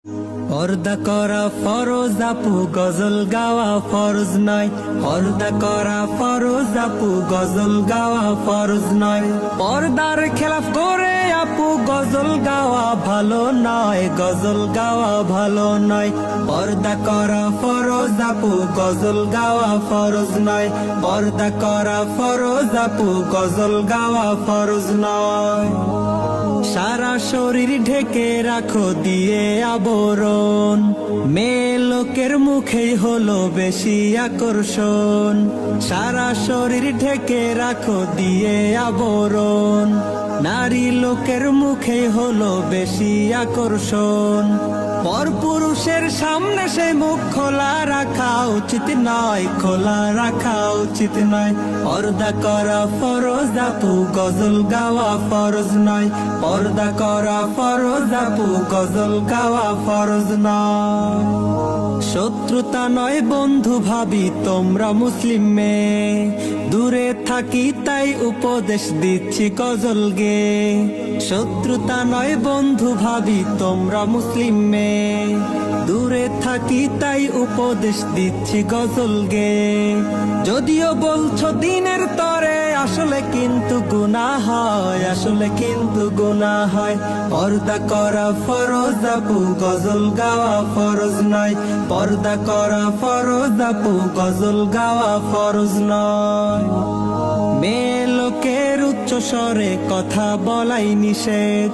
পর্দা করা ফরজ আপু, গজল গাওয়া ফরজ নয়। পর্দা করা ফরজ আপু, গজল গাওয়া ফরজ নয়। পর্দার খেলাফ করে আপু গজল গাওয়া ভালো নয়, গজল গাওয়া ভালো নয়। পর্দা করা ফরজ আপু, গজল গাওয়া ফরজ নয়। পর্দা করা ফরজ আপু, গজল গাওয়া ফরজ নয়। সারা শরীর ঢেকে রাখো দিয়ে আবরণ, মেয়ে লোকের মুখেই হলো বেশি আকর্ষণ। সারা শরীর ঢেকে রাখো দিয়ে আবরণ, নারী লোকের মুখেই হলো বেশি আকর্ষণ। পরপুরুষের সামনে সে মুখ খোলা রাখা উচিত নয়, খোলা রাখা উচিত নয়। পর্দা করা ফরজ আপু, গজল গাওয়া ফরজ নয়। পর্দা করা ফরজ আপু, গজল গাওয়া ফরজ নয়। শত্রুতা নয় বন্ধু ভাবি তোমরা মুসলিম মেয়ে, দূরে থাকি তাই উপদেশ দিচ্ছি গজল গে। শত্রুতা নয় বন্ধু ভাবি তোমরা মুসলিম মেয়ে, দূরে থাকি তাই উপদেশ দিচ্ছি গজল গে। যদিও বলছো দিনের তরে আসলে কিন্তু গুনাহ হয়, আসলে কিন্তু গুনাহ হয়। পর্দা করা ফরজ আপু, গজল গাওয়া ফরজ নয়। পর্দা করা ফরজ আপু, গজল গাওয়া ফরজ নয়। মেয়ে লোকের উচ্চ স্বরে কথা বলাই নিষেধ,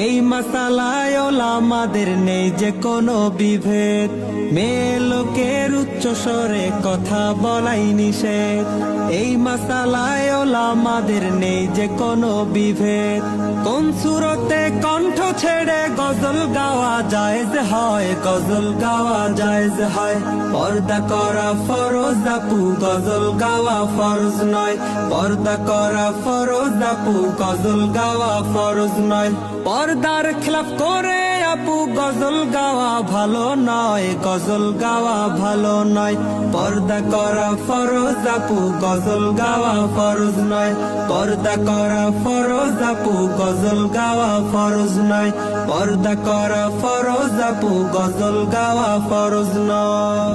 এই মাসালায় ওলামাদের নেই যে কোনো বিভেদ। মেয়ে লোকের উচ্চ স্বরে কথা বলাই নিষেধ, এই মাসালায় ওলামাদের নেই যে কোনো বিভেদ। কোন সুরতে কণ্ঠ ছেড়ে গজল গাওয়া জায়েজ হয়, গজল গাওয়া জায়েজ হয়। পর্দা করা ফরজ আপু, গজল গাওয়া ফরজ নয়। পর্দা করা ফরজ আপু, গজল গাওয়া ফরজ নয়। পর্দার খেলাফ করে আপু গজল গাওয়া ভালো নয়, গজল গাওয়া ভালো নয়। পর্দা করা ফরজ আপু, গজল গাওয়া ফরজ নয়। পর্দা করা ফরজ আপু, গজল গাওয়া ফরজ নয়। পর্দা করা ফরজ আপু, গজল গাওয়া ফরজ নয়।